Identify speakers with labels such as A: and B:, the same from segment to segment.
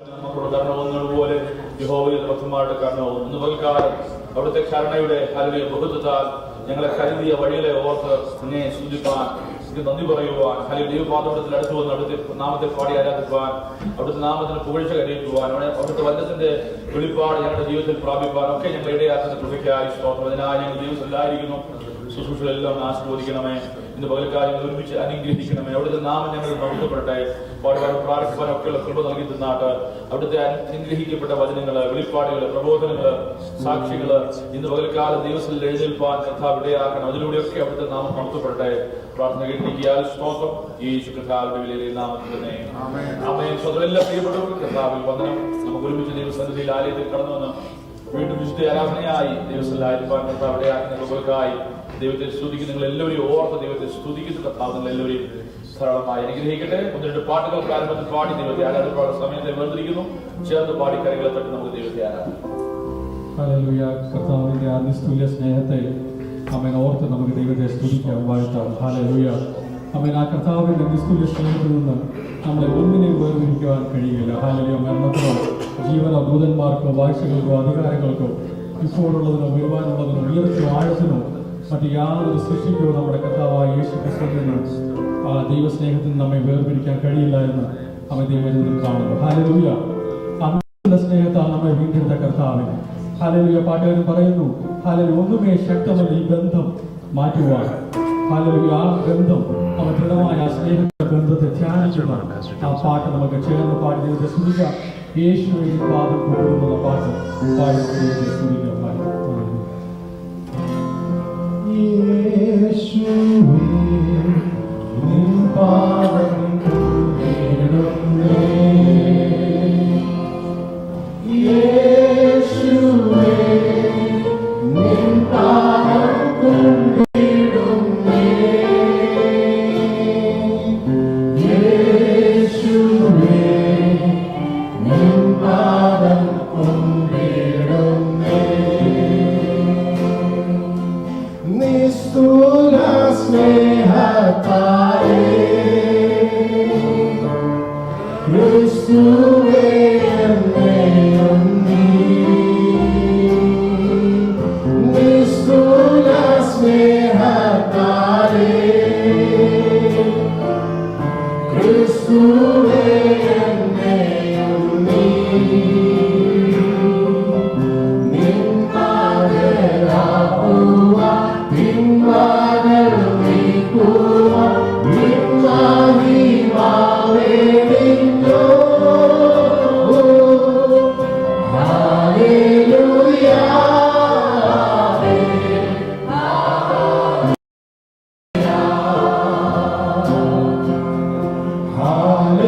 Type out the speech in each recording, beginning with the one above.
A: നമ്മളോട് കരണവുന്നതുപോലെ യഹോവയിൽ പ്രഥമമായിട്ട് കരണവും ഇന്ന് പകൽക്കാലം അവിടുത്തെ കരുണയുടെ ഹല്ലേലൂയ ബഹുത്വത്താൽ ഞങ്ങളെ കരുതിയ വഴികളെ ഓർത്ത് നിന്നെ സ്തുതിപ്പാൻ നന്ദി പറയുവാൻ ഹല്ലേലൂയ ദൈവപാദത്തിൽ അടുത്ത് വന്ന് അവിടുത്തെ നാമത്തെ പാടി ആരാധിക്കുവാൻ അവിടുത്തെ നാമത്തിന് പുകഴ്ച കരയിക്കുവാൻ അവിടുത്തെ വചനത്തിന്റെ വെളിപ്പാട് ഞങ്ങളുടെ ജീവിതത്തിൽ പ്രാപിപ്പാൻ ഒക്കെ ഞങ്ങൾ ഇടയാക്കുന്ന കൃപയ്ക്കായി സ്തോത്രം. അതിനായി ഞങ്ങൾ ദൈവത്തിലായിരിക്കുന്നു. ശുശ്രൂഷകളെല്ലാം ആശീർവദിക്കണമേ. ഇന്ന് പകൽക്കാലം ഒരുമിച്ച് അനുഗ്രഹിക്കണമേ. അവിടുത്തെ നാമം ഞങ്ങൾ മഹത്വപ്പെടട്ടെ. പാടുവാനും പ്രാർത്ഥിക്കാനും ഒക്കെയുള്ള കൃപ നൽകി തന്നാട്ട് അവിടുത്തെ അനുഗ്രഹിക്കപ്പെട്ട വചനങ്ങള്, വെളിപ്പാടുകള്, പ്രബോധനങ്ങള്, സാക്ഷികള് ഇന്ന് പകൽക്കാലം ദിവസത്തിൽ എഴുന്നേൽപ്പാൻ കർത്താവ് ഇടയാക്കണം. അതിലൂടെയൊക്കെ അവിടുത്തെ നാമം മഹത്വപ്പെടട്ടെ. പ്രാർത്ഥന കേട്ടിരിക്കാൻ സ്തോത്രം. യേശു കർത്താവിന്റെ വിലയിലെ നാമത്തിൽ തന്നെ ആമേൻ. സ്വതന്ത്രെല്ലാം പ്രിയപ്പെട്ടവർക്ക് കർത്താവിൽ വന്ദനം. നമുക്ക് ഒരുമിച്ച് ദൈവസന്നിധിയിൽ ആലയത്തിൽ കടന്നു വന്ന് വീണ്ടും വിശുദ്ധ ആരാധനയായി ദൈവസ്ഥലായിരിക്കാൻ കർത്താവ് ഇടയാക്കുന്ന കൃപകൾക്കായി ദൈവത്തെ സ്തുതിക്കുന്ന നിങ്ങൾ എല്ലാവരെയും ഓർത്ത് ദൈവത്തെ സ്തുതിക്കുന്ന കർത്താവ് നിങ്ങൾ എല്ലാവരെയും ധാരാളമായി അനുഗ്രഹിക്കട്ടെ. ഒന്ന് രണ്ട് പാട്ടുകൾ ആരംഭത്തിൽ പാടി ദൈവത്തെ ആരാധനയുടെ സമയത്തെ വേർതിരിക്കുന്നു. ചേർന്ന് പാടി കരകളെ തട്ടി നമുക്ക് ദൈവത്തെ ആരാധിക്കാം.
B: ഹല്ലേലൂയ. കർത്താവിന്റെ അതിസ്തുല്യ സ്നേഹത്തെ ആമേൻ ഓർത്ത് നമുക്ക് ദൈവത്തെ സ്തുതിക്കാം, വാഴ്ത്താം. ഹല്ലേലൂയ. ആമേൻ. ആ കർത്താവിന്റെ നിസ്തുല്യ സ്നേഹത്തിൽ നിന്ന് നമ്മളെ ഒന്നിനെയും വേർതിരിക്കുവാൻ കഴിയില്ല. ഹല്ലേലൂയ. മരണത്തിനോ ജീവനോ ദൂതന്മാർക്കോ വാഴ്ചകൾക്കോ അധികാരങ്ങൾക്കോ ഇപ്പോഴുള്ളതിനോ വരുവാനുള്ളതിനോ ഉയർത്തിയോ ആഴത്തിനോ മറ്റ് യാതൊരു സൃഷ്ടിക്കോ നമ്മുടെ കർത്താവായ യേശു ക്രിസ്തുവിൽ നിന്ന് ആ ദൈവസ്നേഹത്തിൽ നമ്മെ വേർതിരിക്കാൻ കഴിയില്ല എന്ന് അവൻ ദൈവത്തിൽ കാണുന്നു. ഹല്ലേലൂയ. അമിത സ്നേഹത്താൽ നമ്മെ വീണ്ടെടുത്ത കർത്താവിന് ഹല്ലേലൂയ. പാട്ടുകാരൻ പറയുന്നു ഹല്ലേലൂയ, ഒന്നുമേ ശക്തമല്ല ഈ ബന്ധം മാറ്റുവാൻ. ഹല്ലേലൂയ. ആ ബന്ധം അവൻ ദൃഢമായ ആ സ്നേഹത്തിന്റെ ബന്ധത്തെ ധ്യാനിക്കുന്ന ആ പാട്ട് നമുക്ക് ചേർന്ന് പാടി ദൈവത്തെ സ്തുതിക്കാം. യേശുവിൻ പാദം കൊണ്ടുവരുന്ന പാട്ട് പാടി ദൈവത്തെ സ്തുതിക്കാം.
C: Hallelujah.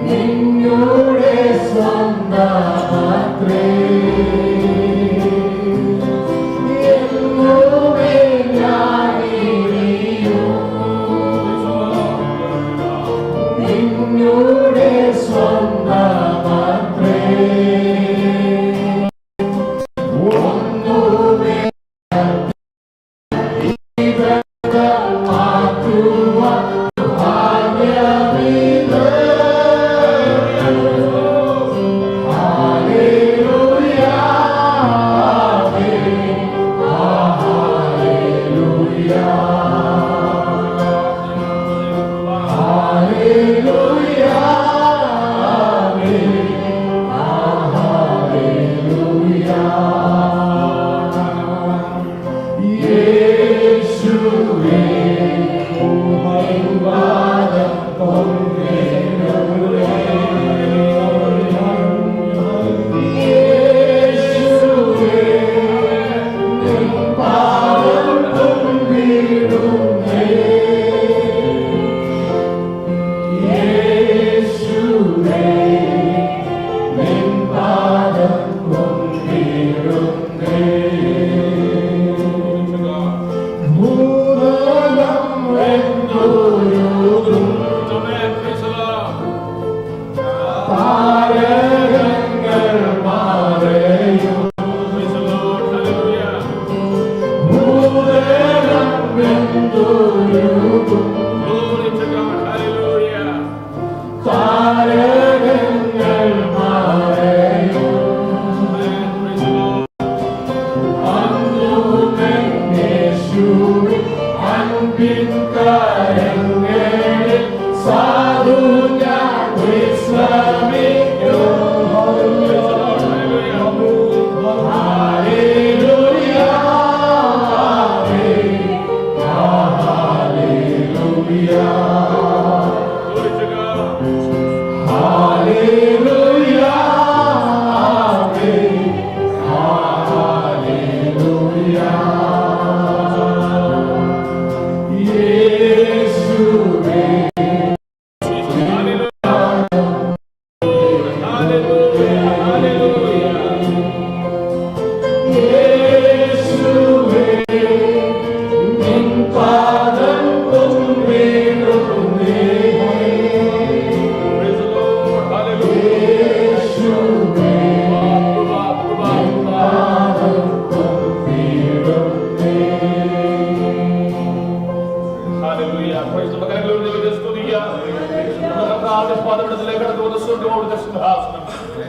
C: നിന്നുടെ സ്വന്തമാത്രേ എന്നുമേ ഞാനിരിയും നിന്നുടെ സ്വന്തമാത്രേ ഒന്നുമേ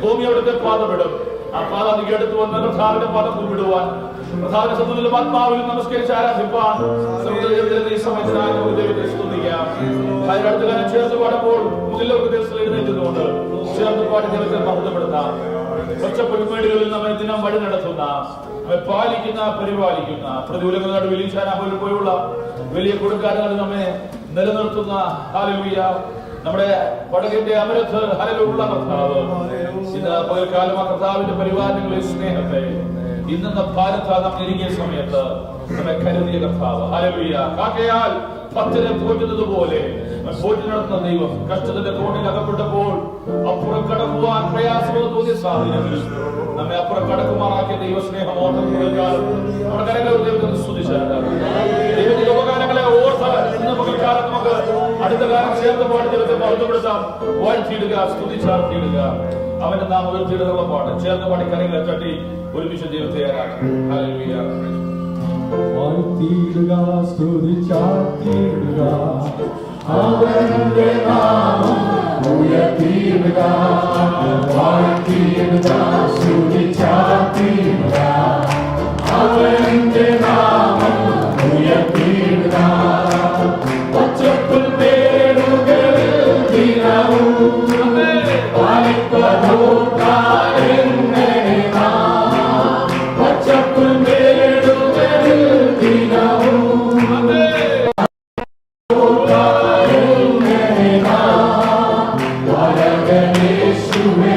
A: ഭൂമി അവിടുത്തെ പാദമിടും. ആ പാദം എടുത്തു വന്ന് കർത്താവിന്റെ പാദം കുമ്പിടുവാൻ, കർത്താവിന്റെ സന്നിധിയിലും ആത്മാവിലും നമസ്കരിച്ച് ആരാധിപ്പാൻ ഈ സമയത്തിനായി നമുക്ക് ദൈവത്തെ സ്തുതിക്കാം. അതിനടുത്ത് കാലം ചേർന്ന് പാടുമ്പോൾ മുകളിലൊക്കെ ദിവസം എഴുന്നേറ്റുകൊണ്ട് ചേർന്ന് പാടി ദൈവത്തെ മഹത്വപ്പെടുത്താം. ഒച്ചപ്പൊരുമേടുകളിൽ നമ്മെ ദിനം വഴി നടത്തുന്ന, നമ്മെ പാലിക്കുന്ന, പരിപാലിക്കുന്ന, പ്രതികൂലങ്ങളുടെ നടുവിൽ ഈശാനാഹോലിൽ പോയുള്ള വലിയ കൊടുക്കാരങ്ങളിൽ നമ്മെ നിലനിർത്തുന്ന ഹല്ലേലൂയ നമ്മുടെ വടകിന്റെ അമരത്ത് ഹല്ലേലൂയ കർത്താവ് ഇന്ന് പകൽക്കാലം ആ കർത്താവിന്റെ പരിപാലനങ്ങളെ സ്നേഹത്തെ ഇന്നെന്ന ഭാരത നാം ഇറങ്ങിയ സമയത്ത് നമ്മെ കരുതിയ കർത്താവ് ഹല്ലേലൂയ കാക്കയാൽ പത്തിനെ പോറ്റുന്നത് പോലെ പോറ്റി നടത്തുന്ന ദൈവം കഷ്ടത്തിന്റെ കോണിൽ അകപ്പെട്ടപ്പോൾ അപ്പുറം കടക്കുവാൻ പ്രയാസമെന്ന് തോന്നിയ സാഹചര്യത്തിൽ നമ്മെ അപ്പുറം കടക്കുമാറാക്കിയ ദൈവസ്നേഹം ഓർത്ത് പകൽക്കാലം നമ്മുടെ കരങ്ങൾ ദൈവത്തെ സ്തുതിച്ചാണ്. ദൈവത്തിന്റെ ഉപകാരങ്ങളെ ഓർത്ത് ഇന്ന് പകൽക്കാലം നമുക്ക് അടുത്ത കാലം ചേർന്ന് പാടി ദൈവത്തെ മഹത്വപ്പെടുത്താം, വാഴ്ത്തിയിടുക, സ്തുതിച്ചാർത്തിയിടുക, അവന്റെ നാം ഉയർത്തിയിടുന്ന പാട്ട് ചേർന്ന് പാടി കരങ്ങളെ തട്ടി ഒരുമിച്ച് ദൈവത്തെ ആരാധിക്കാം. ഹല്ലേലൂയ.
B: വാഴ്ത്തിയിടുക, സ്തുതിച്ചാർത്തിയിടുക,
C: അവന്റെ നാമം ഉയർത്തിയിടുക, വാഴ്ത്തിയിടുക, സ്തുതിച്ചാർത്തിയിടുക, അവന്റെ നാമം ഉയർത്തിയിടുക. പച്ചപ്പുൽമേടുകളിൽ ദിനവും പാലിപ്പതോർക്കാരെങ്ങനെ നാം, പച്ചപ്പുൽമേടുകളിൽ ദിനവും വരകനേശുവേ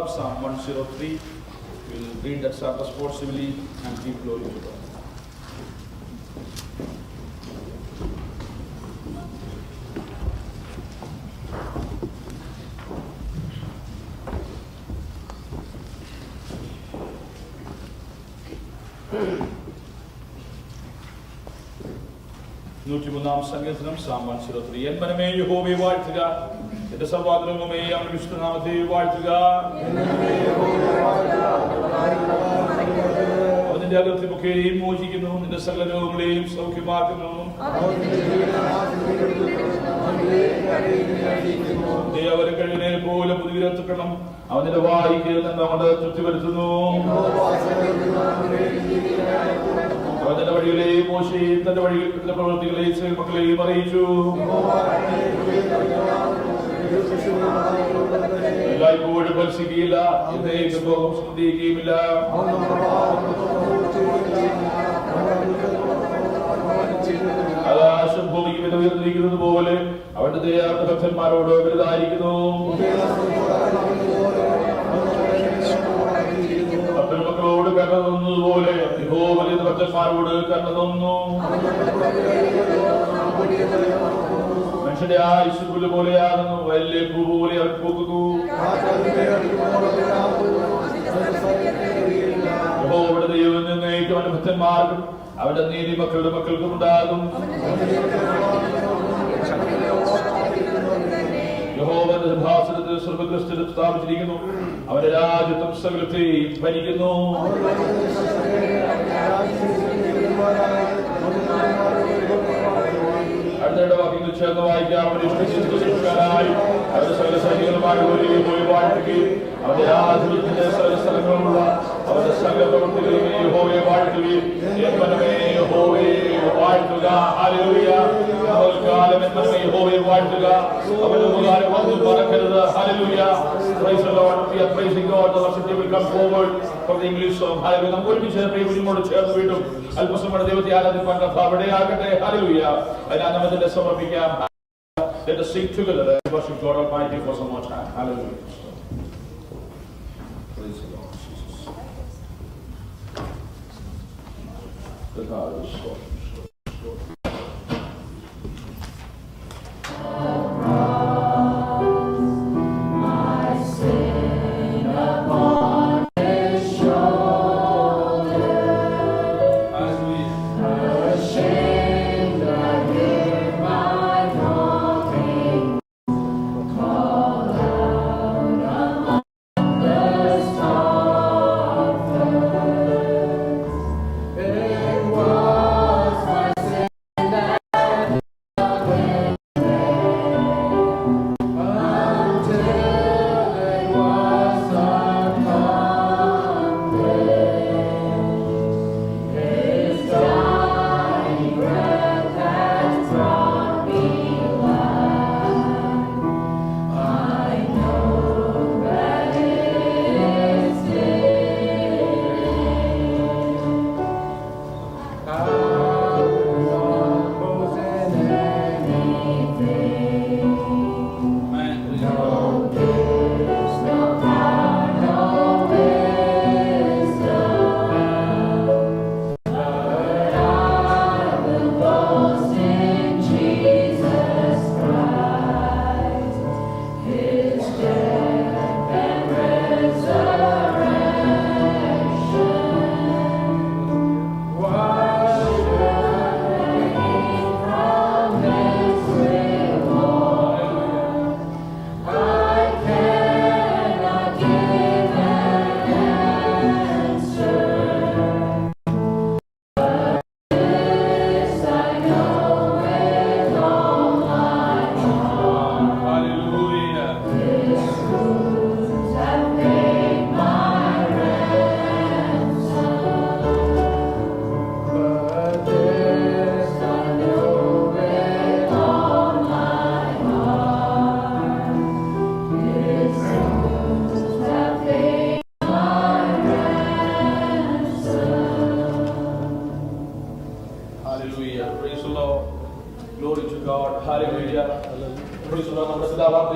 A: Psalm 103. We'll read that psalm responsibly and give glory to God. Psalm 103. En മനമേ യഹോവയെ വാഴ്ത്തുക, എന്റെ സർവ്വാന്തരംഗമേ അവന്റെ വിശുദ്ധനാമത്തെ വാഴ്ത്തുക. അവൻ നിന്റെ അകൃത്യമൊക്കെയും മോചിക്കുന്നു, നിന്റെ സകല രോഗങ്ങളെയും സൗഖ്യമാക്കുന്നു. അവരെ കഴിവിനെ പോലെ പുതുകിരത്തുക്കണം. അവൻ നിന്റെ വായിക്ക് നമ്മുടെ തൃപ്തി വരുത്തുന്നു. അവന്റെ വഴികളെയും മോശയും തന്റെ വഴികളുടെ പ്രവൃത്തികളെയും മക്കളെയും അറിയിച്ചു. എല്ലായ്പ്പോഴും പരിശീലിക്കുകയില്ല, ശ്രദ്ധിക്കുകയുമില്ല. ആകാശം ഭൂമിക്ക് വില ഉയർന്നിരിക്കുന്നത് പോലെ അവന്റെ ദയാർന്ന ഭക്തന്മാരോട് വലുതായിരിക്കുന്നു. മക്കളോട് കരുണ തോന്നുന്നതുപോലെ യഹോവയുടെ ഭക്തന്മാരോട് കരുണ തോന്നുന്നു. മനുഷ്യന്റെ ആയുസ് പുല്ല് പോലെയാകുന്നു, വയലിലെ പൂ പോലെ അവൻ പൂക്കുന്നു. യഹോവയുടെ ദൈവം എന്നേക്കും അവന്റെ ഭക്തന്മാർക്കും അവന്റെ നീതി മക്കളുടെ മക്കൾക്കും ഉണ്ടാകും. യഹോവന്റെ സിംഹാസനത്തിൽ സ്വർഗ്ഗസ്ഥിതി സ്ഥാപിച്ചിരിക്കുന്നു, അവന്റെ രാജ്യത്വം സകലത്തെയും ഭരിക്കുന്നു. അടുത്ത അടുത്തയുടെ വാക്യങ്ങൾ ചേർന്ന് വായിക്കാം. അവരുടെ സകല സൈനികളുമായി പോയി വാഴ്ത്തുകയും അവരുടെ ആധിപത്യത്തിന്റെ സകല സ്ഥലങ്ങളുമുള്ള അവരുടെ സകല പ്രവൃത്തികളെ യഹോവയെ വാഴ്ത്തുകയും യഹോവയെ വാഴ്ത്തുക. ഹല്ലേലൂയ. കാലം യഹോവയെ വാഴ്ത്തുക. അവന്റെ ഉപകാരം ഒന്നും മറക്കരുത്. Hallelujah. Praise the Lord. We are praising God. The worship team will come forward for the English song. Hallelujah. നമുക്ക് ഒരുമിച്ച് പ്രിയപ്പെട്ടവരോട് ചേർന്ന് വീണ്ടും അല്പസമയം ദൈവത്തെ ആരാധിപ്പാൻ കർത്താവിടെ ആകട്ടെ. ഹല്ലേലൂയ. അതിനാമത്തിന്റെ സമർപ്പിക്കാം. Let us sing together and worship God Almighty for some more time. Hallelujah. Praise the Lord Jesus. The God is so.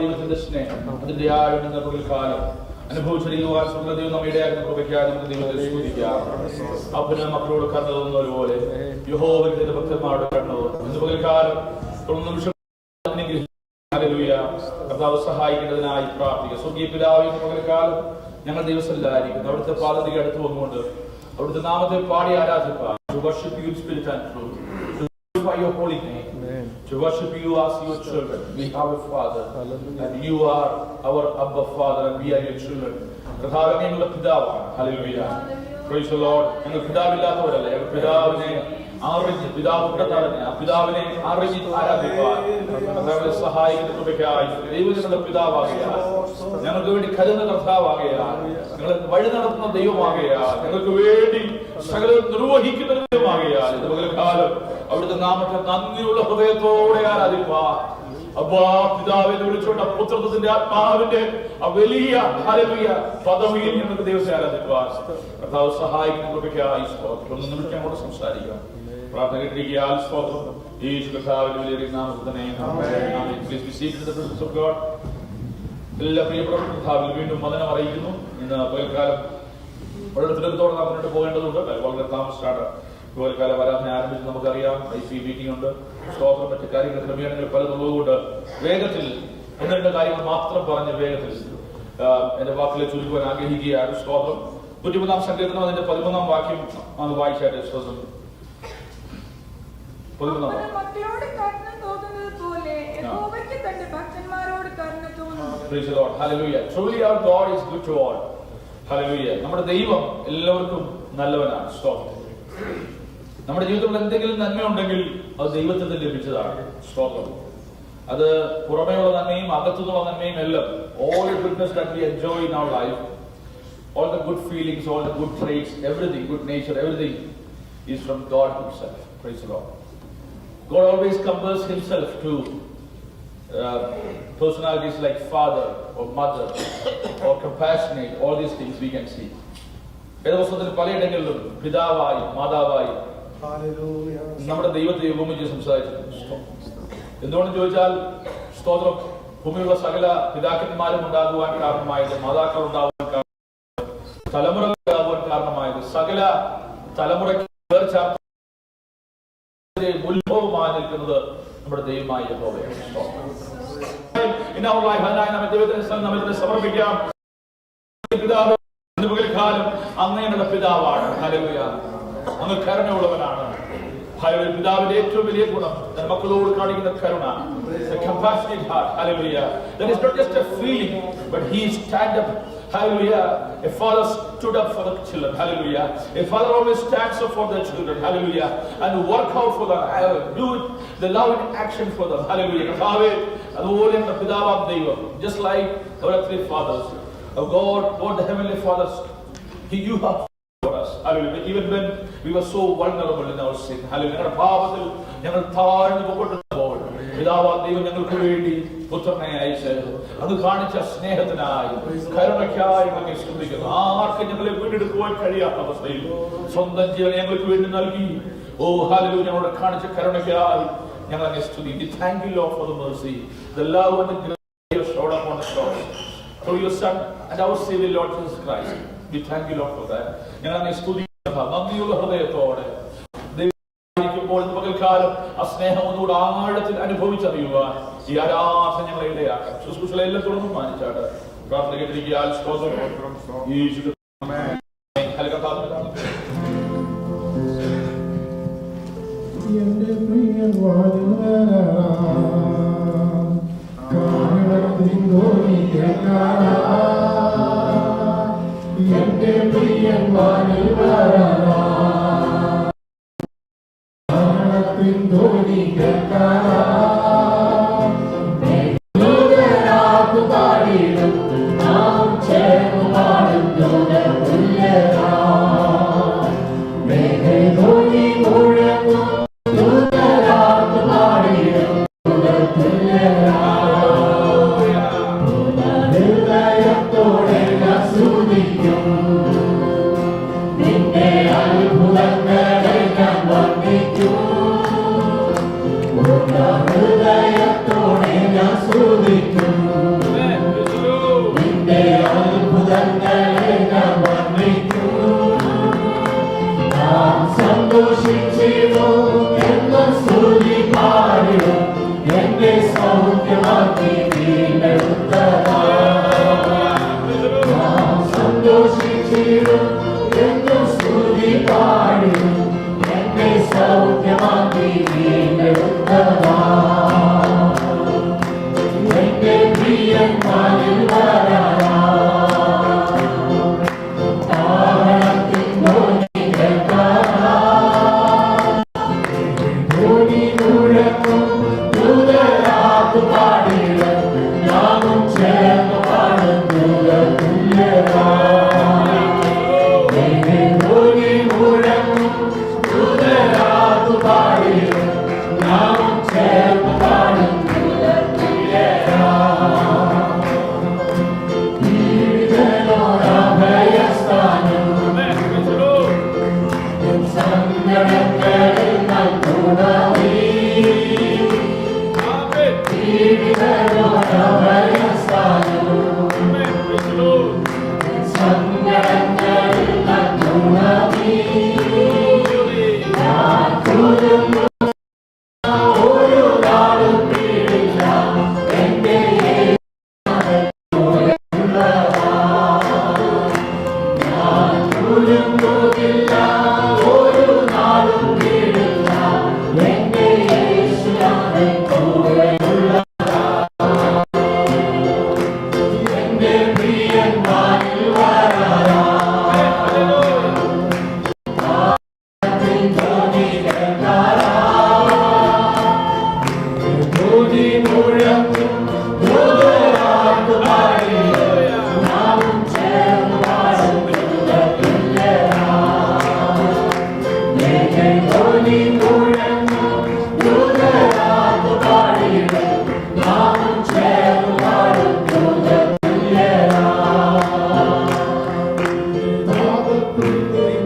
A: ദൈവത്തിന്റെ സ്നേഹം അതിന്റെ ആഴം എന്ന കാലം അനുഭവിച്ചറിയുവാൻ ദൈവം നമ്മുടെ ഇടയാക്കുന്ന കൃപയ്ക്കായി നമുക്ക് ദൈവത്തെ സ്തുതിക്കാം. അപ്പന് മക്കളോട് കടന്നു തോന്നുന്ന പോലെ യഹോവയുടെ ഭക്തന്മാരോട് കടന്നു ഇന്ന് പകൽക്കാലം കർത്താവ് സഹായിക്കുന്നതിനായി പ്രാർത്ഥിക്കുക. സ്വർഗീയ പിതാവേ, പകൽക്കാലം ഞങ്ങൾ ദിവസത്തിലായിരിക്കുന്നു അവിടുത്തെ പാദത്തിലേക്ക് അടുത്ത് വന്നുകൊണ്ട് അവിടുത്തെ നാമത്തെ പാടി ആരാധിപ്പാൻ to worship you in spirit and truth, to glorify your holy name, to worship you as your children. We are our Father, and you are our Abba Father, and we are your children. കർത്താവേ, ഞങ്ങളുടെ പിതാവാണ്. Hallelujah. Praise the Lord. ഞങ്ങൾ പിതാവില്ലാത്തവരല്ല, ഞങ്ങൾ പിതാവിനെ അറിഞ്ഞ് പിതാവിനെ അറിഞ്ഞ് ആരാധിപ്പാൻ കർത്താവേ സഹായിക്കുന്ന കൃപയ്ക്കായി ദൈവം ഞങ്ങളുടെ പിതാവാകയാൽ, ഞങ്ങൾക്ക് വേണ്ടി കരുതുന്ന കർത്താവാകയാൽ, ഞങ്ങളെ വഴി നടത്തുന്ന ദൈവമാകയാൽ, ഞങ്ങൾക്ക് വേണ്ടി സകലം നിർവഹിക്കുന്ന ദൈവമാകയാൽ ഇത് പകൽക്കാലം അവിടുത്തെ നാമത്തെ നന്ദിയുള്ള ഹൃദയത്തോടെ ആരാധിപ്പാൻ അബ്ബാ പിതാവെ എന്ന് വിളിച്ചുകൊണ്ട് പുത്രത്വത്തിന്റെ ആത്മാവിന്റെ ആ വലിയ ഹല്ലേലൂയ പദവിയിൽ ഞങ്ങൾക്ക് ദൈവത്തെ ആരാധിപ്പാൻ കർത്താവ് സഹായിക്കുന്ന കൃപയ്ക്കായി സ്തോത്രം. ഒന്ന് നിമിഷം ഞങ്ങളോട് സംസാരിക്കാം. പ്രാർത്ഥന കേട്ടിരിക്കാൻ സ്തോത്രം. യേശു കർത്താവിന്റെ വലിയ നാമത്തിൽ തന്നെ എല്ലാ പ്രിയപ്പെട്ട കർത്താവിൽ വീണ്ടും വന്ദനം അറിയിക്കുന്നു. ഇന്ന് പകൽക്കാലം വളരെ തിരക്കത്തോടെ നാം മുന്നോട്ട് പോകേണ്ടതുണ്ട്. വളരെ താമസിച്ചാണ് പകൽക്കാലം ആരാധന ആരംഭിച്ച് നമുക്കറിയാം. IC മീറ്റിംഗ് ഉണ്ട്, സ്തോത്രം, മറ്റു കാര്യങ്ങൾ ക്രമീകരണങ്ങൾ പലതുള്ളതുകൊണ്ട് വേഗത്തിൽ ഒന്ന് രണ്ട് കാര്യങ്ങൾ മാത്രം പറഞ്ഞ് വേഗത്തിൽ എന്റെ വാക്കിലെ ചുരുക്കുവാൻ ആഗ്രഹിക്കുകയാണ്. സ്തോത്രം. 103 സങ്കീർത്തനം അതിന്റെ 13 വാക്യം ആണ് വായിച്ചായിട്ട് ശ്വാസം. 13
D: മക്കളോട് കരുണ തോന്നുന്നത് പോലെ യഹോവയ്ക്ക് തന്റെ ഭക്തന്മാരോട് കരുണ തോന്നുന്നു.
A: Praise the Lord. Hallelujah. Truly our God is good to all. Hallelujah. നമ്മുടെ ദൈവം എല്ലാവർക്കും നല്ലവനാണ്. സ്തോത്രം. നമ്മുടെ ജീവിതത്തിൽ എന്തെങ്കിലും നന്മയുണ്ടെങ്കിൽ അത് ദൈവത്തിൽ നിന്ന് ലഭിച്ചതാണ്. സ്തോത്രം. അത് പുറമേയുള്ള നന്മയും അകത്തുനിന്നുള്ള നന്മയും എല്ലാം, all the goodness that we enjoy in our life, all the good feelings, all the good traits, everything, good nature, everything is from God himself. Praise the Lord. God always compares himself to personalities like father or mother or compassionate. All these things we can see. വേദപുസ്തകത്തിൽ പലയിടങ്ങളിലും പിതാവായി മാതാവായി നമ്മുടെ ദൈവത്തെ ഉപമിച്ച് സംസാരിച്ചിട്ടുണ്ട്. എന്തുകൊണ്ടെന്ന് ചോദിച്ചാൽ, സ്തോത്രം, ഭൂമിയിലുള്ള സകല പിതാക്കന്മാരും ഉണ്ടാകുവാൻ കാരണമായത്, മാതാക്കൾ ഉണ്ടാകുവാൻ കാരണമായത്, തലമുറകൾ ഉണ്ടാകുവാൻ കാരണമായത്, സകല തലമുറയ്ക്ക് ഉത്ഭവമായി നിൽക്കുന്നത് നമ്മുടെ ദൈവമായ യഹോവയാണ്. അതിനായി നമ്മെ ദൈവത്തിന് നമ്മെ സമർപ്പിക്കാം. പിതാവ് പകൽക്കാലം അങ്ങയുടെ പിതാവാണ്. ഹല്ലേലൂയ. അങ്ങ് കരുണയുള്ളവനാണ്. ഹല്ലേലൂയ. പിതാവിന്റെ ഏറ്റവും വലിയ ഗുണം മക്കളോട് കാണിക്കുന്ന കരുണ, the compassionate heart. Hallelujah. That is not just a feeling, but he stand up. Hallelujah. A father stood up for the children. Hallelujah. A father always stands up for their children. Hallelujah. And work out for them. Do it, the love in action for them. Hallelujah. കർത്താവേ, അതുപോലെ നമ്മുടെ പിതാവാം ദൈവം, just like our three fathers of God, the heavenly fathers, you have for us. Hallelujah. Even when we were so vulnerable in our sin. Hallelujah. ഞങ്ങളുടെ പാപത്തിൽ ഞങ്ങൾ താഴ്ന്നു പോകപ്പെട്ടപ്പോൾ പിതാവാം ദൈവം ഞങ്ങൾക്ക് വേണ്ടി പുത്രനെ അയച്ച് അത് കാണിച്ച സ്നേഹത്തിനായി കരുണയ്ക്കായി ഞങ്ങളെ സ്തുതിക്കുന്നു. ആർക്കും ഞങ്ങളെ വീണ്ടെടുക്കുവാൻ കഴിയാത്ത അവസ്ഥയിൽ സ്വന്തം ജീവൻ ഞങ്ങൾക്ക് വേണ്ടി നൽകി. ഓ ഹല്ലേലൂയ. ഞങ്ങളോട് കാണിച്ച കരുണയ്ക്കായി ഞങ്ങൾ അങ്ങേ സ്തുതിക്കുന്നു. Thank you Lord for the mercy, the love and the grace you showed upon us through your Son and our Savior Lord Jesus Christ. We thank you Lord for that. ഞങ്ങൾ അങ്ങേ സ്തുതിക്കുന്നു നന്ദിയുള്ള ഹൃദയത്തോടെ. ദൈവമായിരിക്കുമ്പോൾ പകൽക്കാലം ആ സ്നേഹം ഒന്നുകൂടെ ആഴത്തിൽ അനുഭവിച്ചറിയുവാൻ ഈ ആരാധന ഞങ്ങളെ ഇടയാക്കാം. ശുശ്രൂഷകളെ എല്ലാം തുടർന്ന് മാനിച്ചാട്ട് പ്രാർത്ഥന കേട്ടിരിക്കാൻ
C: എന്റെ പ്രിയൻ എന്റെ പ്രിയൻ ധോനി പാടിടും നാം ചേർന്നു പാടും ധോനി മുഴങ്ങും ഹൃദയത്തോടെ സ്തുതിക്കും നിന്റെ അത്ഭുതങ്ങളെ ഞാൻ വർണ്ണിക്കും. ഹൃദയത്തോടെ ഞാൻ സ്തുതിക്കും നിന്റെ അത്ഭുതങ്ങളെ ഞാൻ വർണ്ണിക്കും. നാം സന്തോഷിച്ചിടും എന്ന് സ്തുതി പാടിടും എന്നെ സൗഖ്യമാക്കി വീണ്ടെടുത്തതാ. നാം സന്തോഷിച്ചിടും എന്ന് സ്തുതി പാടിടും എന്നെ സൗഖ്യമാക്കി വീണ്ടെടുത്തതാ. എന്റെ പ്രിയന്മാരിൽ വരാനാ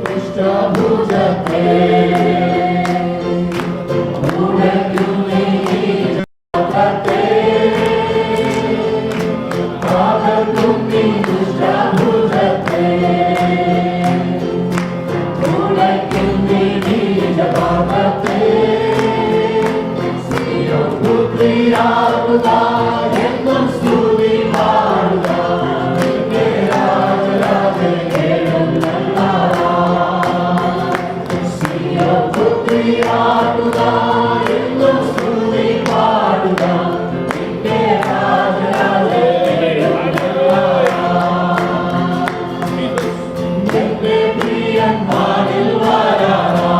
C: ദുഷ്ടഭുജത്തെ മുടക്കുന്നേ പാപത്തെ കാക്കും നീ ദുഷ്ടഭുജത്തെ മുടക്കുന്നേ നീച പാപത്തെ പുത്രിയാകുക എന്നും സ്തുതി പാടുക നിന്റെ രാജരാജനും പുത്രിയാകുക എന്നും സ്തുതി പാടുക നിന്റെ രാജരാജനും എന്റെ പ്രിയന്മാരിൽ വരാറാ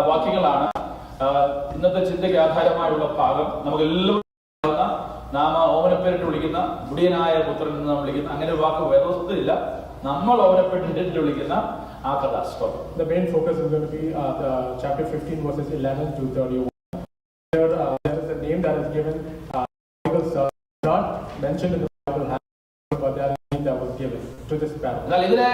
A: വാക്യങ്ങളാണ് ഇന്നത്തെ ചിന്തയ്ക്ക് ആധാരമായുള്ള ഭാഗം. നമുക്ക് എല്ലാവർക്കും നാം ഓമനപ്പേരിട്ട് വിളിക്കുന്ന മുടിയനായ പുത്രൻ എന്ന് നാം വിളിക്കുന്ന അങ്ങനെ ഒരു വാക്ക് വേദവസ്തുതയില്ല. നമ്മൾ ഓമനപ്പേരിട്ട് വിളിക്കുന്ന ആ കഥാസ്തോത്രം.
E: The main focus is going to be chapter 15 verses 11 to 31. Here there is a name that is given. Because not mentioned in the Bible, but there is a name that was given to this parable.
A: എന്നാൽ ഇതിനെ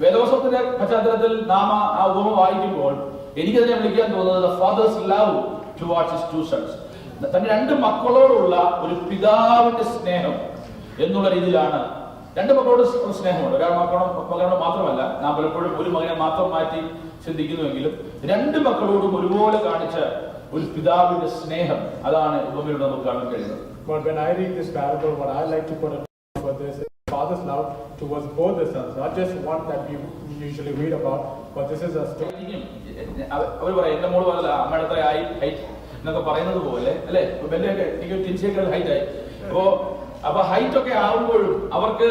A: വേദവസ്തുതയുടെ പശ്ചാത്തലത്തിൽ നാം ആ ഉപമ വായിക്കുമ്പോൾ എനിക്കതിനെ വിളിക്കാൻ തോന്നുന്നത് father's love towards his two sons. തന്റെ രണ്ട് മക്കളോടുള്ള ഒരു പിതാവിന്റെ സ്നേഹം എന്നുള്ള രീതിയിലാണ്. രണ്ട് മക്കളോട് സ്നേഹമുണ്ട്. ഒരാൾ മകനോട് മാത്രമല്ല, നാം പലപ്പോഴും ഒരു മകനെ മാത്രം മാറ്റി ചിന്തിക്കുന്നുവെങ്കിലും രണ്ട് മക്കളോടും ഒരുപോലെ കാണിച്ച ഒരു പിതാവിന്റെ സ്നേഹം, അതാണ് ഉപമയിലൂടെ നമുക്ക് കാണാൻ കഴിയുന്നത്.
E: But when I read this parable, what I like to put for this is father's love towards both the sons, not just one that we usually read about, but this is a story.
A: അവർ പറയാം എന്റെ മോള് പോലെ അമ്മയുടെ അത്ര ആയി height എന്നൊക്കെ പറയുന്നത് പോലെ അല്ലെ, ബെല്ലൊക്കെ എനിക്ക് ടിൻസിയേക്കാൾ ഹൈറ്റ് ആയി. അപ്പൊ ഹൈറ്റ് ഒക്കെ ആവുമ്പോഴും അവർക്ക്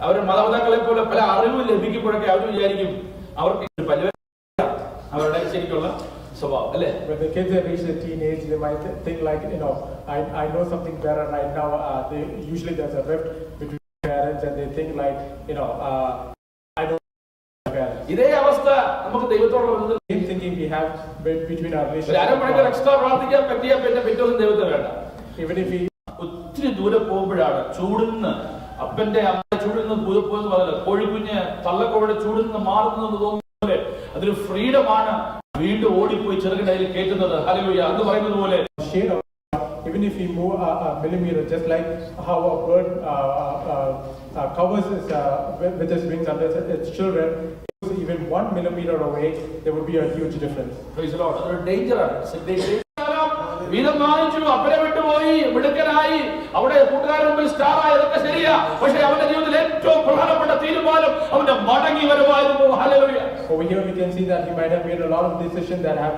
A: അവരുടെ മാതാപിതാക്കളെ പോലെ പല അറിവും ലഭിക്കുമ്പോഴൊക്കെ അവർ വിചാരിക്കും അവർക്ക് അവരുടെ ശരിക്കുള്ള സ്വഭാവം അല്ലെ.
E: When the kids reach the teenage, they might think like, I know something better right now. Usually there's a rift between parents and they think like, I don't know parents.
A: ഇതേ അവസ്ഥ നമുക്ക് ദൈവത്തോടുള്ള ബന്ധത്തിൽ
E: Same thinking we have between our
A: ഒരു
E: relationship.
A: അരമണിക്കൂർ extra പ്രാർത്ഥിക്കാൻ പറ്റിയാൽ പിന്നെ പിറ്റേന്ന് ദൈവത്തെ വേണ്ട.
E: Even if we
A: ഒത്തിരി ദൂരെ പോകുമ്പോഴാണ് ചൂടുന്ന് അപ്പന്റെ അമ്മ ചൂടുന്ന് പൂതപ്പോന്ന് പറഞ്ഞത് കോഴിക്കുഞ്ഞ് തള്ളക്കോഴിയുടെ ചൂടുന്ന് മാറുന്നത് തോന്നുന്നത് അതൊരു ഫ്രീഡമാണ്. വീണ്ടും ഓടിപ്പോയി ചെറുകിന്റെ കയ്യിൽ കയറ്റുന്നത്. ഹല്ലേലൂയ എന്ന് പറയുന്നത് പോലെ
E: shade of even if we move a millimeter, just like how a bird covers with its wings under its children, even 1 millimeter away, there would be a huge difference.
A: Praise the Lord. അതൊരു ഡേഞ്ചറാണ്. വീതം വാങ്ങിച്ചു, അപ്പനെ വിട്ടുപോയി, മിടുക്കനായി, അവിടെ കൂട്ടുകാരുടെ മുമ്പിൽ star ആയതൊക്കെ ശരിയാ. പക്ഷെ അവന്റെ ജീവിതത്തിൽ ഏറ്റവും പ്രധാനപ്പെട്ട തീരുമാനം അവന്റെ മടങ്ങി വരുമായിരുന്നു. Hallelujah.
E: Over here we can see that he might have made a lot of decisions that have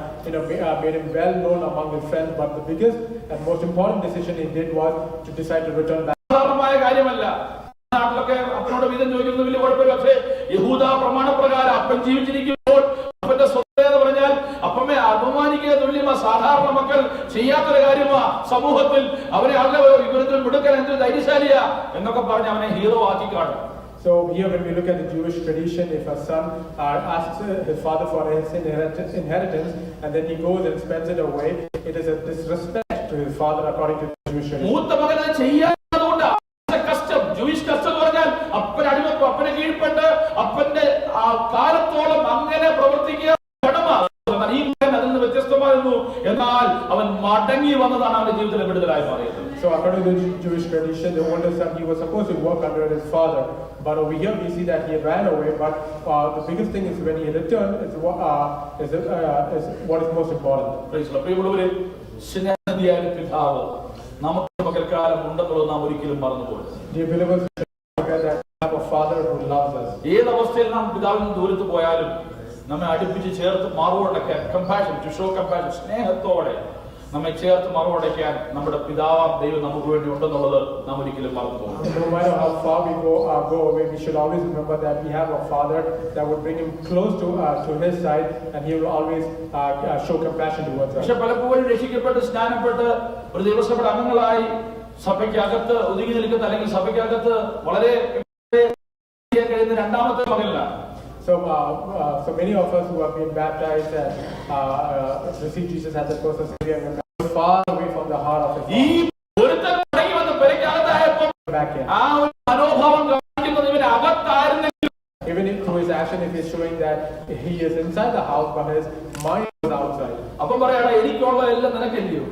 E: made him well known among his friends, but the biggest and most important decision he did was to decide to return back.
A: സാധാരണമായ കാര്യമല്ല. നാട്ടിലൊക്കെ അപ്പനോട് വീതം ചോദിക്കുന്നത് വലിയ കുഴപ്പമില്ല. പക്ഷേ യഹൂദ പ്രമാണപ്രകാരം അപ്പൻ ജീവിച്ചിരിക്കുമ്പോൾ അപ്പന്റെ സ്വത്ത് എന്ന് പറഞ്ഞാൽ അപ്പനെ അപമാനിക്കുക തുല്യമാ. സാധാരണ മക്കൾ ചെയ്യാത്തൊരു കാര്യമാ. സമൂഹത്തിൽ അവരെ ഇവരത്തിൽ മിടുക്കൻ, എന്തൊരു ധൈര്യശാലിയാ എന്നൊക്കെ പറഞ്ഞ് അവനെ ഹീറോ ആക്കി കാണും.
E: So here when we look at the Jewish tradition, if a son asks his father for his inheritance and then he goes and spends it away, it is a disrespect to his father according to the Jewish tradition.
A: മൂത്ത മകൻ അത് ചെയ്യാത്തതുകൊണ്ട് കഷ്ടം. Jewish കഷ്ടം എന്ന് പറഞ്ഞാൽ അപ്പനെ കീഴ്പ്പെട്ട് അപ്പന്റെ ആ കാലത്തോളം അങ്ങനെ പ്രവർത്തിക്കുക കടമ. ഈ മകൻ അതിൽ നിന്ന് വ്യത്യസ്തമായിരുന്നു. എന്നാൽ അവൻ മടങ്ങി വന്നതാണ് അവന്റെ ജീവിതത്തിലെ വിടുതലായി മാറിയത്.
E: So according to the Jewish tradition, the older son, he was supposed to work under his father, but over here we see that he ran away. But the biggest thing is when he returned is what is most important.
A: പ്രിയമുള്ളവരെ, സ്നേഹനിധിയായ പിതാവ് നമുക്ക് പകൽക്കാലം ഉണ്ടെന്നുള്ളത് നാം ഒരിക്കലും മറന്നുപോകരുത്.
E: Dear believers, that we have a father who loves us.
A: ഏതവസ്ഥയിൽ നാം പിതാവിൽ നിന്ന് ദൂരത്ത് പോയാലും നമ്മെ അടുപ്പിച്ച് ചേർത്ത് മാറുകൊണ്ടൊക്കെ കമ്പാഷൻ, ടു ഷോ കമ്പാഷൻ, സ്നേഹത്തോടെ നമ്മെ ചേർത്ത് മറുപടയ്ക്കാൻ നമ്മുടെ പിതാവാം ദൈവം നമുക്ക് വേണ്ടി ഉണ്ടെന്നുള്ളത് നാം ഒരിക്കലും മറന്നു പോകും.
E: No matter how far we go away, we should always remember that we have a Father that would bring him close to His side, and He will always show compassion towards us.
A: പക്ഷെ പലപ്പോഴും രക്ഷിക്കപ്പെട്ട് സ്നാനപ്പെട്ട് ഒരു ദൈവസഭയുടെ അംഗങ്ങളായി സഭയ്ക്കകത്ത് ഒതുങ്ങി നിൽക്കുന്ന അല്ലെങ്കിൽ സഭയ്ക്കകത്ത് വളരെ കഴിയുന്ന രണ്ടാമത്തെ മകനിലാണ്.
E: So many of us who have been baptized and received Jesus as a personal Savior, we are far away from the heart of His
A: ഈ ഒരുത്തൻ മടങ്ങി വന്ന് പെരയ്ക്കകത്തായപ്പോൾ
E: back in.
A: ആ ഒരു മനോഭാവം കാണിക്കുന്നത് ഇവന് അകത്തായിരുന്നെങ്കിൽ
E: Even if through his action, if he's showing that he is inside the house, but his mind is outside.
A: അപ്പം പറയാടാ എനിക്കുള്ള എല്ലാം നിനക്കല്ലയോ.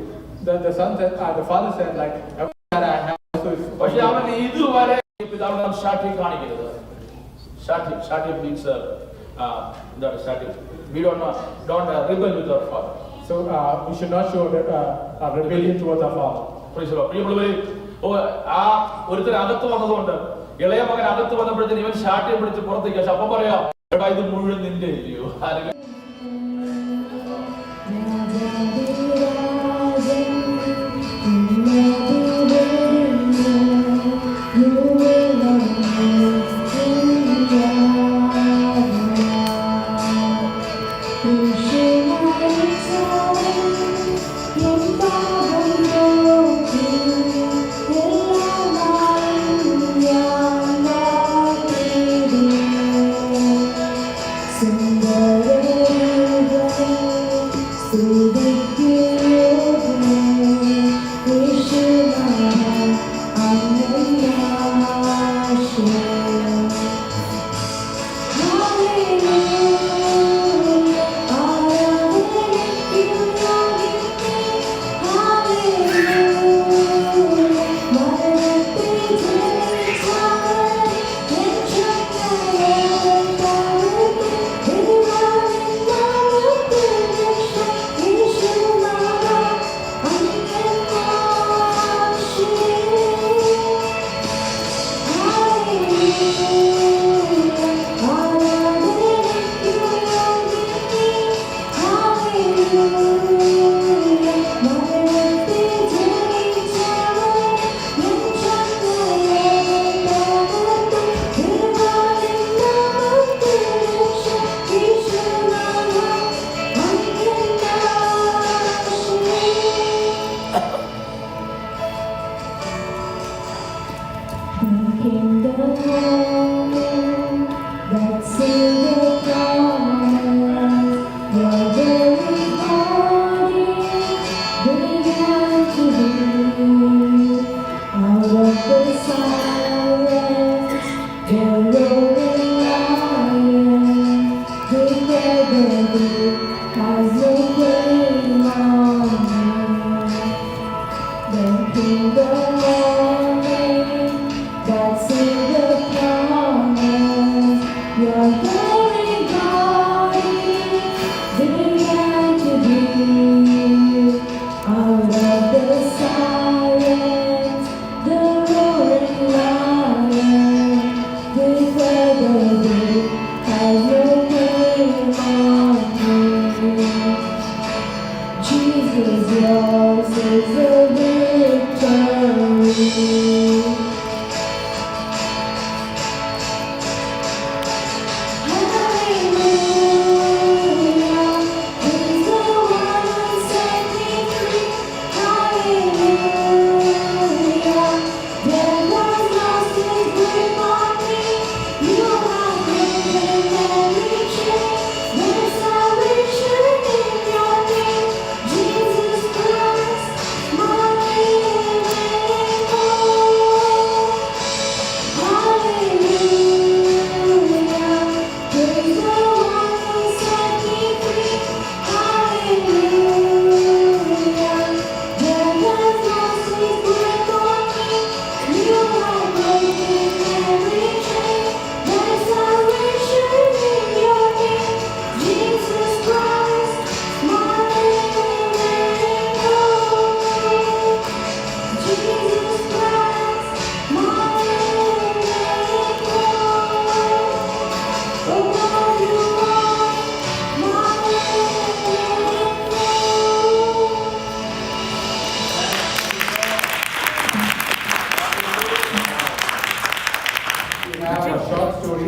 E: The son said, the father said, like everything that I have also is.
A: പക്ഷെ അവൻ ഇതുവരെ പിതാവിനെ ശാഠ്യം കാണിക്കരുത്. ശാഠ്യം means എന്താണ് ശാഠ്യം? We don't rebel with our father.
E: So we should not show a rebellion towards our father.
A: പ്രിയമുള്ളവരെ, ആ ഒരുത്തൻ അകത്ത് വന്നതുകൊണ്ട് ഇളയ മകൻ അകത്ത് വന്നപ്പോഴത്തേന് ഇവൻ ശാഠ്യം പിടിച്ച് പുറത്തേക്ക്. പക്ഷെ അപ്പം പറയാ എടാ ഇത് മുഴുവൻ നിന്റെ ഇല്ലയോ.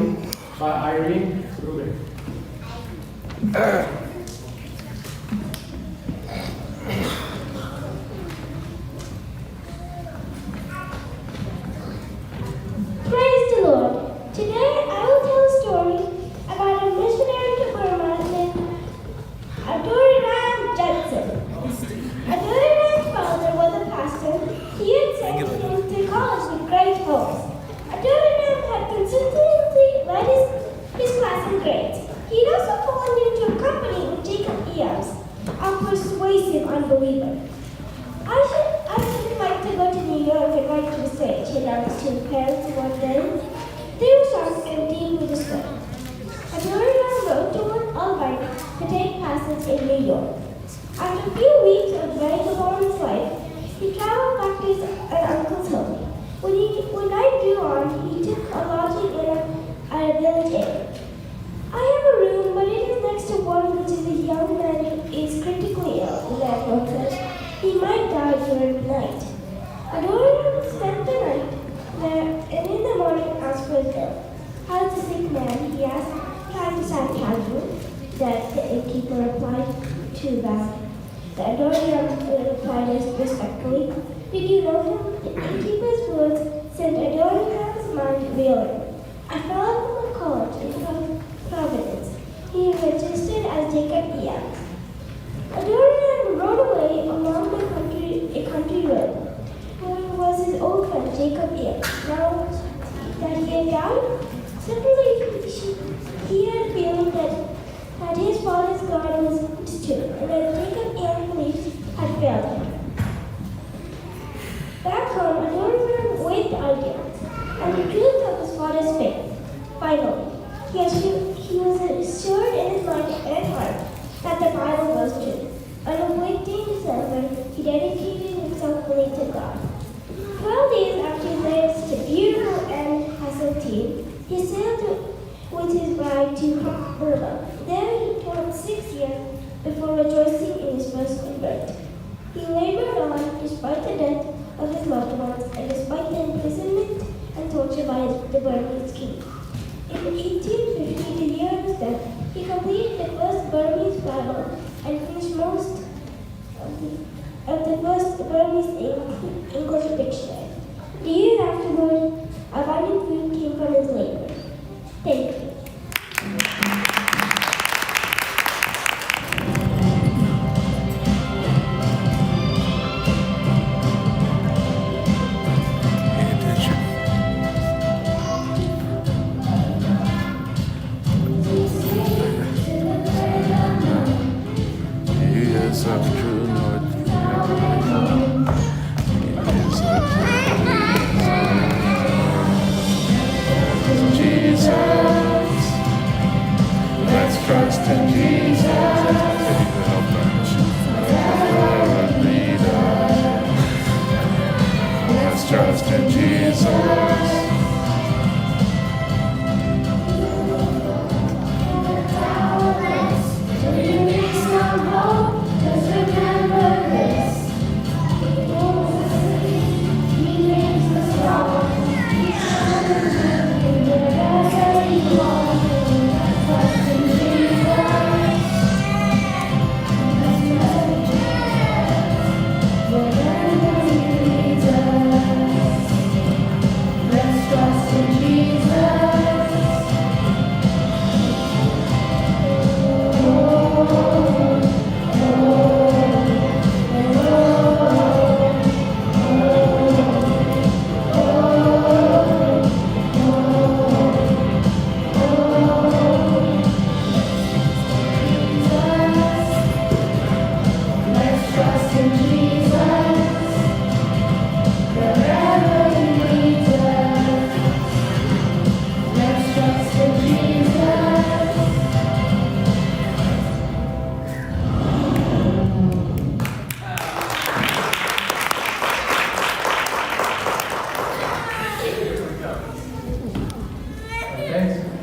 E: testimony by Irene Rubin.
F: Praise the Lord. Today I will tell a story about a missionary to Burma named Adoniram Judson. Adoniram's father was a pastor. He had sent him to college with great hopes. Adoniram had consistently led his class in grades. He had also fallen into a company with Jacob Eames, a persuasive unbeliever. I should like to go to New York and write to the stage, he announced to his parents one day. They were shocked and deeply disturbed. Adoniram wrote to Lord Albright to take passage in New York. After a few weeks of vagabond his life, he traveled back to his uncle's home. When night drew on, he took a lodging at a village inn. I have a room, but it is next to one which is a young man who is critically ill, the landlord said. He might die during the night. Adoniram spent the night there and in the morning asked for his bill. How is the sick man? He asked, trying to sound casual. The innkeeper replied, too bad. The Adoniram replied respectfully, did you know him? The innkeeper's words sent Adoniram's mind reeling. I followed him to college in Providence. He registered as Jacob Eames. Adoniram rode away along a country road, where was his old friend Jacob Eames. Now that he had died, suddenly he had a feeling that his father's God was distant, and that Jacob Eames' beliefs had failed him. Back home, Adoniram weighed the arguments and the truth of his father's faith. Finally, he was assured in his mind and heart that the Bible was true. On a weekday in December, he dedicated himself fully to God. 12 days after he led such a beautiful and hustled team, he sailed with his bride to Burma. There he toiled 6 years before rejoicing in his first convert. He labored on despite the death of his loved ones and despite the imprisonment and torture by the Burmese king. In 1850, the year of his death, he completed the first Burmese Bible and finished most of the first Burmese English dictionary. The year afterward, abundant food came from his labor. Thank you.
C: Trust in Jesus.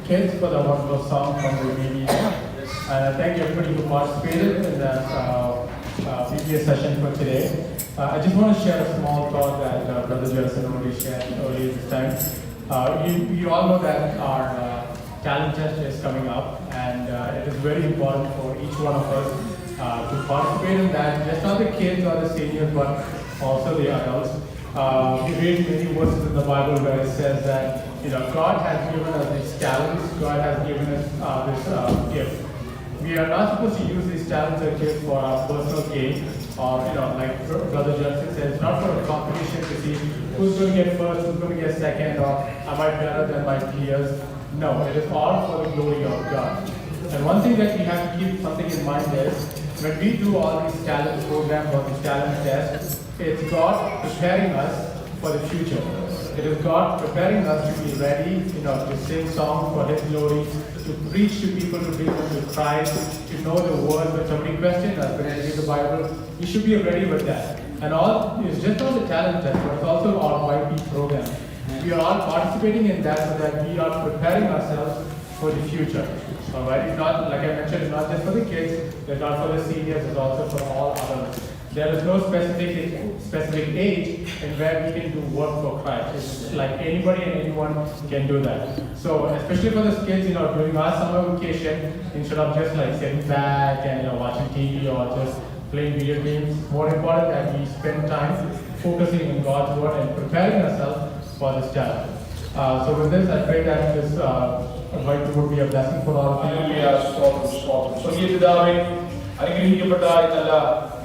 E: Kids for the wonderful song from the VBS. And I thank everybody who participated in that VBS session for today. I just want to share a small thought that Brother Joseph already shared earlier this time. You all know that our talent test is coming up, and it is very important for each one of us to participate in that. Just not the kids or the seniors, but also the adults. We read many verses in the Bible where it says that God has given us these talents. God has given us this gift. We are not supposed to use these talents or gifts for our personal gain, or like Brother Johnson says, it's not for a competition to see who's going to get first, who's going to get second, or am I better than my peers. No, it is all for the glory of God. And one thing that we have to keep something in mind is, when we do all these talent programs or these talent tests, it's God preparing us for the future. It is God preparing us to be ready, to sing songs for His glory, to preach to people, to bring them to Christ, to know the word. When somebody questions us when they read the Bible, we should be ready with that. And it's just not the talent test, but it's also our YP program. We are all participating in that so that we are preparing ourselves for the future. Alright, it's not, like I mentioned, it's not just for the kids, it's not for the seniors, it's also for all adults. There is no specific age in where we can do work for Christ. It's like anybody and anyone can do that. So especially for the kids, during our summer vacation, instead of just like sitting back and watching TV or just playing video games, more important that we spend time focusing on God's word and preparing ourselves for this challenge. So with this, I pray that this would be a blessing for all of you.
A: അനുഗ്രഹിക്കപ്പെട്ട നല്ല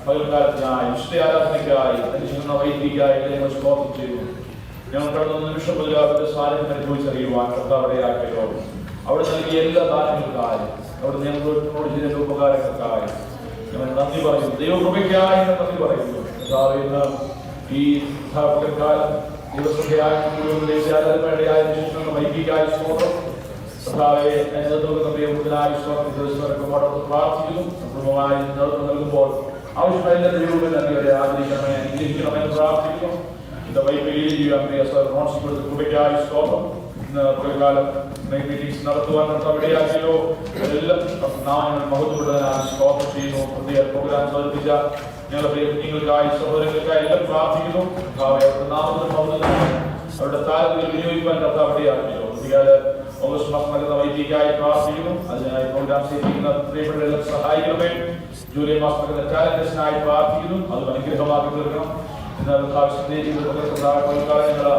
A: പകൽക്കാലത്തിനായി വിശുദ്ധാരാധനയ്ക്കായി അനുഷ്ഠിക്കുന്ന വൈദികയായി ഞങ്ങൾ സ്തോത്രം ചെയ്യുന്നു. ഞങ്ങൾ കടന്ന നിമിഷം മുതൽ അവരുടെ സാന്നിധ്യം അനുഭവിച്ചറിയുവാൻ കർത്താവിടെ ആക്കിയോ അവിടെ നൽകിയ എല്ലാ ദാനങ്ങൾക്കായി അവിടെ ഞങ്ങളോട് ചെയ്ത ഉപകാരങ്ങൾക്കായി ഞങ്ങൾ നന്ദി പറയുന്നു. ദൈവകൃപയ്ക്കായി നന്ദി പറയുന്നു. കർത്താവ് ഇന്ന് ഈ പകൽക്കാലം ദിവസത്തെയായി ദേശീയാരാധനയുടെയായ വൈദികയായി സ്തോത്രം കർത്താവെ നേതൃത്വം ദൈവത്തിനായി പ്രാർത്ഥിക്കുന്നു. കുടുംബമായി നേതൃത്വം നൽകുമ്പോൾ ആവശ്യമായ ദൈവം നൽകിയവരെ ആദരിക്കണമേ, അനുഗ്രഹിക്കണമെന്ന് പ്രാർത്ഥിക്കുന്നു. ഇന്ന് വൈകിട്ട് കൃപയ്ക്കായി സ്തോത്രം. ഇന്ന് പകൽക്കാലം മീറ്റിംഗ്സ് നടത്തുവാൻ ഇടയാക്കിയല്ലോ എല്ലാം നാമങ്ങൾ മഹത്വപ്പെടുന്നതിനായി സ്തോത്രം ചെയ്യുന്നു. പ്രത്യേക പ്രോഗ്രാം അവതരിപ്പിച്ച ഞങ്ങളുടെ പ്രിയ കുഞ്ഞുങ്ങൾക്കായി സഹോദരങ്ങൾക്കായി എല്ലാം പ്രാർത്ഥിക്കുന്നു. അവരുടെ നാമത്തിൽ അവരുടെ താരത്തിൽ വിനിയോഗിക്കാൻ ഇടയാക്കിയല്ലോ. ഓഗസ്റ്റ് മാസം നടക്കുന്ന വൈദികയായി പ്രാർത്ഥിക്കുന്നു. അതിനായി പ്രോഗ്രാം ചെയ്തിരിക്കുന്ന പ്രിയപ്പെട്ടവരെല്ലാം സഹായിക്കണമേ. ജൂലൈ മാസം നടക്കുന്ന ടാലന്റസിനായി പ്രാർത്ഥിക്കുന്നു. അത് അനുഗ്രഹമാക്കി തീർക്കണം. ഞങ്ങൾ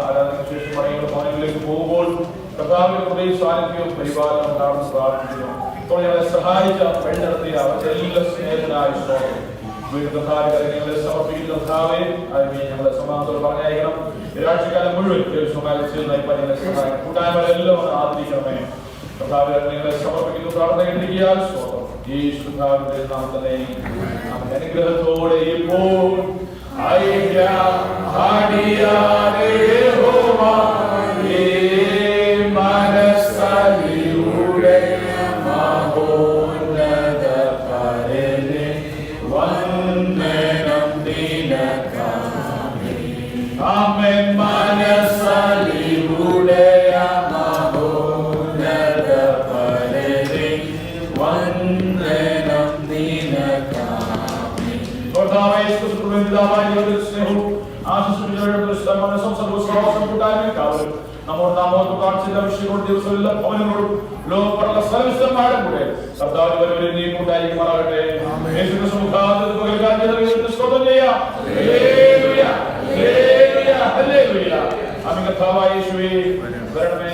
A: ആരാധനയ്ക്ക് ശേഷം മടങ്ങിയുള്ള ഭവനങ്ങളിലേക്ക് പോകുമ്പോൾ കർത്താവിന്റെ കൃപയും സാന്നിധ്യവും പരിപാലനം ഉണ്ടാകുന്ന പ്രാർത്ഥിക്കുന്നു. ഇപ്പോൾ ഞങ്ങളെ സഹായിച്ച വഴി നടത്തിയ അവരുടെ എല്ലാ സ്നേഹത്തിനായി സ്തോത്രം. വീണ്ടും ഞങ്ങളെ സമർപ്പിക്കുന്ന കർത്താവേ ഞങ്ങളെ സമാധാനത്തോട് പറഞ്ഞയക്കണം. ഒരാഴ്ചക്കാലം മുഴുവൻ കൂട്ടായ്മകളെല്ലാം ആദരിക്കണമേ. കർത്താവേ നിങ്ങളെ സമർപ്പിക്കുന്നു. പ്രാർത്ഥനയിട്ടിരിക്കാൻ സ്തോത്രം. ഈ ശുദ്ധാവിന്റെ നാം തന്നെ അനുഗ്രഹത്തോടെ ഇപ്പോൾ നമ്മോട് നാമോട് കാണിച്ചില്ല വിഷയങ്ങളോട് ദിവസമെല്ലാം ഭവനങ്ങളോടും ലോകപ്പുറമുള്ള സർവ്വസ്ഥന്മാരും കൂടെ കർത്താവ് വരെ നീ കൂട്ടായിരിക്കുമാറാകട്ടെ. സ്തോത്രം ചെയ്യാം. കർത്താവായ യേശുവേ വരണമേ.